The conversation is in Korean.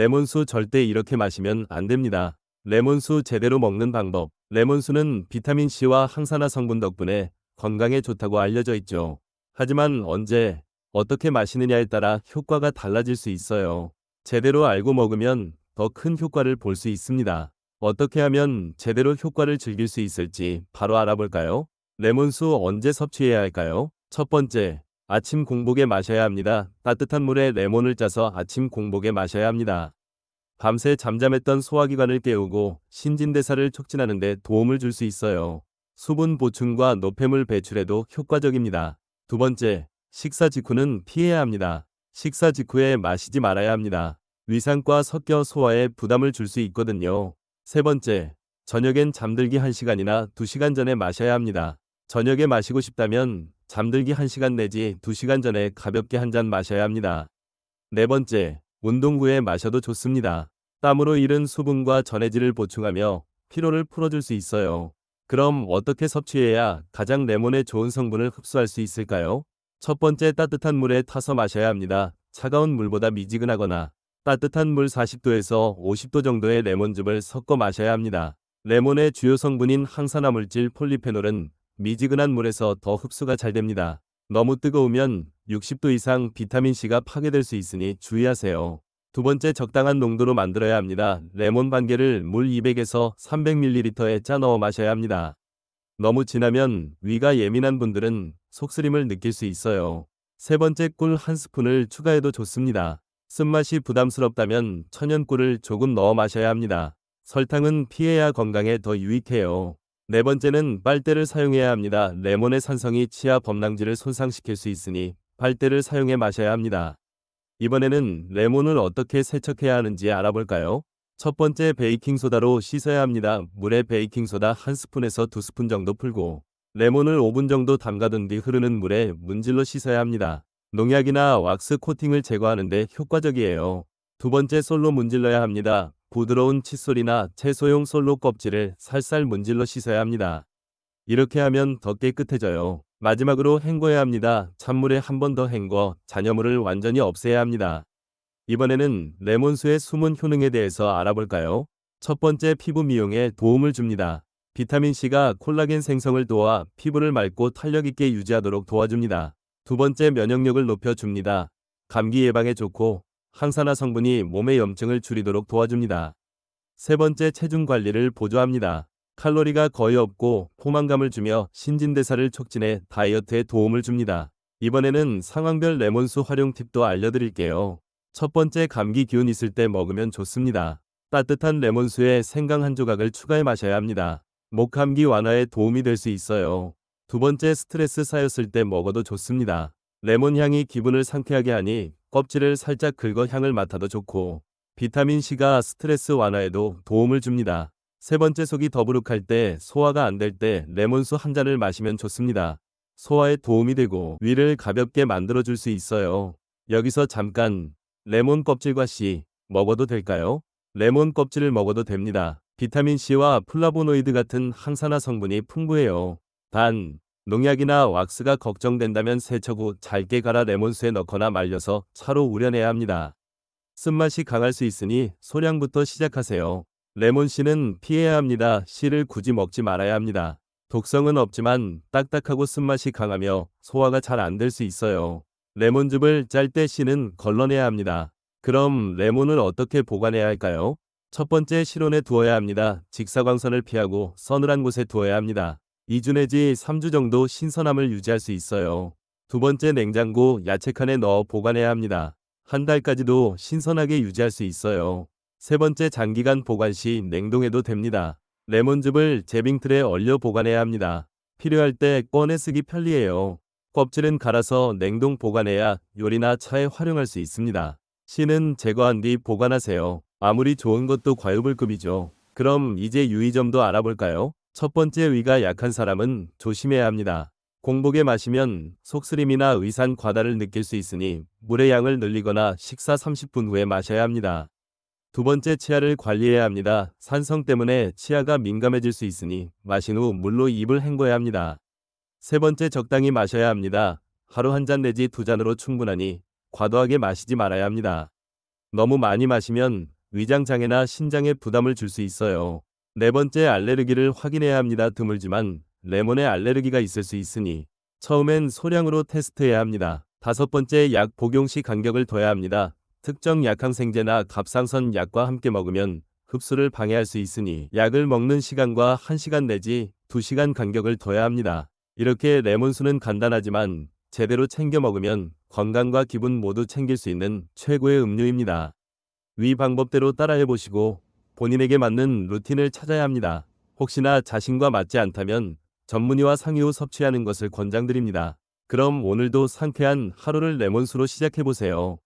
레몬수 절대 이렇게 마시면 안 됩니다. 레몬수 제대로 먹는 방법. 레몬수는 비타민C와 항산화 성분 덕분에 건강에 좋다고 알려져 있죠. 하지만 언제, 어떻게 마시느냐에 따라 효과가 달라질 수 있어요. 제대로 알고 먹으면 더 큰 효과를 볼 수 있습니다. 어떻게 하면 제대로 효과를 즐길 수 있을지 바로 알아볼까요? 레몬수 언제 섭취해야 할까요? 첫 번째, 아침 공복에 마셔야 합니다. 따뜻한 물에 레몬을 짜서 아침 공복에 마셔야 합니다. 밤새 잠잠했던 소화기관을 깨우고 신진대사를 촉진하는 데 도움을 줄 수 있어요. 수분 보충과 노폐물 배출에도 효과적입니다. 두 번째, 식사 직후는 피해야 합니다. 식사 직후에 마시지 말아야 합니다. 위산과 섞여 소화에 부담을 줄 수 있거든요. 세 번째, 저녁엔 잠들기 1시간이나 2시간 전에 마셔야 합니다. 저녁에 마시고 싶다면 잠들기 1시간 내지 2시간 전에 가볍게 한 잔 마셔야 합니다. 네 번째, 운동 후에 마셔도 좋습니다. 땀으로 잃은 수분과 전해질을 보충하며 피로를 풀어줄 수 있어요. 그럼 어떻게 섭취해야 가장 레몬의 좋은 성분을 흡수할 수 있을까요? 첫 번째, 따뜻한 물에 타서 마셔야 합니다. 차가운 물보다 미지근하거나 따뜻한 물 40도에서 50도 정도의 레몬즙을 섞어 마셔야 합니다. 레몬의 주요 성분인 항산화 물질 폴리페놀은 미지근한 물에서 더 흡수가 잘 됩니다. 너무 뜨거우면 60도 이상 비타민C가 파괴될 수 있으니 주의하세요. 두 번째, 적당한 농도로 만들어야 합니다. 레몬 반 개를 물 200에서 300ml에 짜 넣어 마셔야 합니다. 너무 진하면 위가 예민한 분들은 속쓰림을 느낄 수 있어요. 세 번째, 꿀 1스푼을 추가해도 좋습니다. 쓴맛이 부담스럽다면 천연꿀을 조금 넣어 마셔야 합니다. 설탕은 피해야 건강에 더 유익해요. 네 번째는 빨대를 사용해야 합니다. 레몬의 산성이 치아 범랑지를 손상시킬 수 있으니 빨대를 사용해 마셔야 합니다. 이번에는 레몬을 어떻게 세척해야 하는지 알아볼까요? 첫 번째, 베이킹소다로 씻어야 합니다. 물에 베이킹소다 1스푼에서 2스푼 정도 풀고 레몬을 5분 정도 담가둔 뒤 흐르는 물에 문질러 씻어야 합니다. 농약이나 왁스 코팅을 제거하는 데 효과적이에요. 두 번째, 솔로 문질러야 합니다. 부드러운 칫솔이나 채소용 솔로 껍질을 살살 문질러 씻어야 합니다. 이렇게 하면 더 깨끗해져요. 마지막으로 헹궈야 합니다. 찬물에 한 번 더 헹궈 잔여물을 완전히 없애야 합니다. 이번에는 레몬수의 숨은 효능에 대해서 알아볼까요? 첫 번째, 피부 미용에 도움을 줍니다. 비타민C가 콜라겐 생성을 도와 피부를 맑고 탄력 있게 유지하도록 도와줍니다. 두 번째, 면역력을 높여줍니다. 감기 예방에 좋고 항산화 성분이 몸의 염증을 줄이도록 도와줍니다. 세 번째, 체중 관리를 보조합니다. 칼로리가 거의 없고 포만감을 주며 신진대사를 촉진해 다이어트에 도움을 줍니다. 이번에는 상황별 레몬수 활용 팁도 알려드릴게요. 첫 번째, 감기 기운 있을 때 먹으면 좋습니다. 따뜻한 레몬수에 생강 한 조각을 추가해 마셔야 합니다. 목 감기 완화에 도움이 될 수 있어요. 두 번째, 스트레스 쌓였을 때 먹어도 좋습니다. 레몬 향이 기분을 상쾌하게 하니 껍질을 살짝 긁어 향을 맡아도 좋고 비타민C가 스트레스 완화에도 도움을 줍니다. 세 번째, 속이 더부룩할 때, 소화가 안 될 때 레몬수 한 잔을 마시면 좋습니다. 소화에 도움이 되고 위를 가볍게 만들어줄 수 있어요. 여기서 잠깐, 레몬 껍질과 씨 먹어도 될까요? 레몬 껍질을 먹어도 됩니다. 비타민C와 플라보노이드 같은 항산화 성분이 풍부해요. 단, 농약이나 왁스가 걱정된다면 세척 후 잘게 갈아 레몬수에 넣거나 말려서 차로 우려내야 합니다. 쓴맛이 강할 수 있으니 소량부터 시작하세요. 레몬씨는 피해야 합니다. 씨를 굳이 먹지 말아야 합니다. 독성은 없지만 딱딱하고 쓴맛이 강하며 소화가 잘 안 될 수 있어요. 레몬즙을 짤 때 씨는 걸러내야 합니다. 그럼 레몬을 어떻게 보관해야 할까요? 첫 번째, 실온에 두어야 합니다. 직사광선을 피하고 서늘한 곳에 두어야 합니다. 2주 내지 3주 정도 신선함을 유지할 수 있어요. 두 번째, 냉장고, 야채칸에 넣어 보관해야 합니다. 한 달까지도 신선하게 유지할 수 있어요. 세 번째, 장기간 보관 시 냉동해도 됩니다. 레몬즙을 제빙틀에 얼려 보관해야 합니다. 필요할 때 꺼내 쓰기 편리해요. 껍질은 갈아서 냉동 보관해야 요리나 차에 활용할 수 있습니다. 씨는 제거한 뒤 보관하세요. 아무리 좋은 것도 과유불급이죠. 그럼 이제 유의점도 알아볼까요? 첫 번째, 위가 약한 사람은 조심해야 합니다. 공복에 마시면 속쓰림이나 의산 과다를 느낄 수 있으니 물의 양을 늘리거나 식사 30분 후에 마셔야 합니다. 두 번째, 치아를 관리해야 합니다. 산성 때문에 치아가 민감해질 수 있으니 마신 후 물로 입을 헹궈야 합니다. 세 번째, 적당히 마셔야 합니다. 하루 한 잔 내지 2잔으로 충분하니 과도하게 마시지 말아야 합니다. 너무 많이 마시면 위장장애나 신장에 부담을 줄 수 있어요. 네 번째, 알레르기를 확인해야 합니다. 드물지만 레몬에 알레르기가 있을 수 있으니 처음엔 소량으로 테스트해야 합니다. 다섯 번째, 약 복용 시 간격을 둬야 합니다. 특정 약항생제나 갑상선 약과 함께 먹으면 흡수를 방해할 수 있으니 약을 먹는 시간과 1시간 내지 2시간 간격을 둬야 합니다. 이렇게 레몬수는 간단하지만 제대로 챙겨 먹으면 건강과 기분 모두 챙길 수 있는 최고의 음료입니다. 위 방법대로 따라해 보시고 본인에게 맞는 루틴을 찾아야 합니다. 혹시나 자신과 맞지 않다면 전문의와 상의 후 섭취하는 것을 권장드립니다. 그럼 오늘도 상쾌한 하루를 레몬수로 시작해 보세요.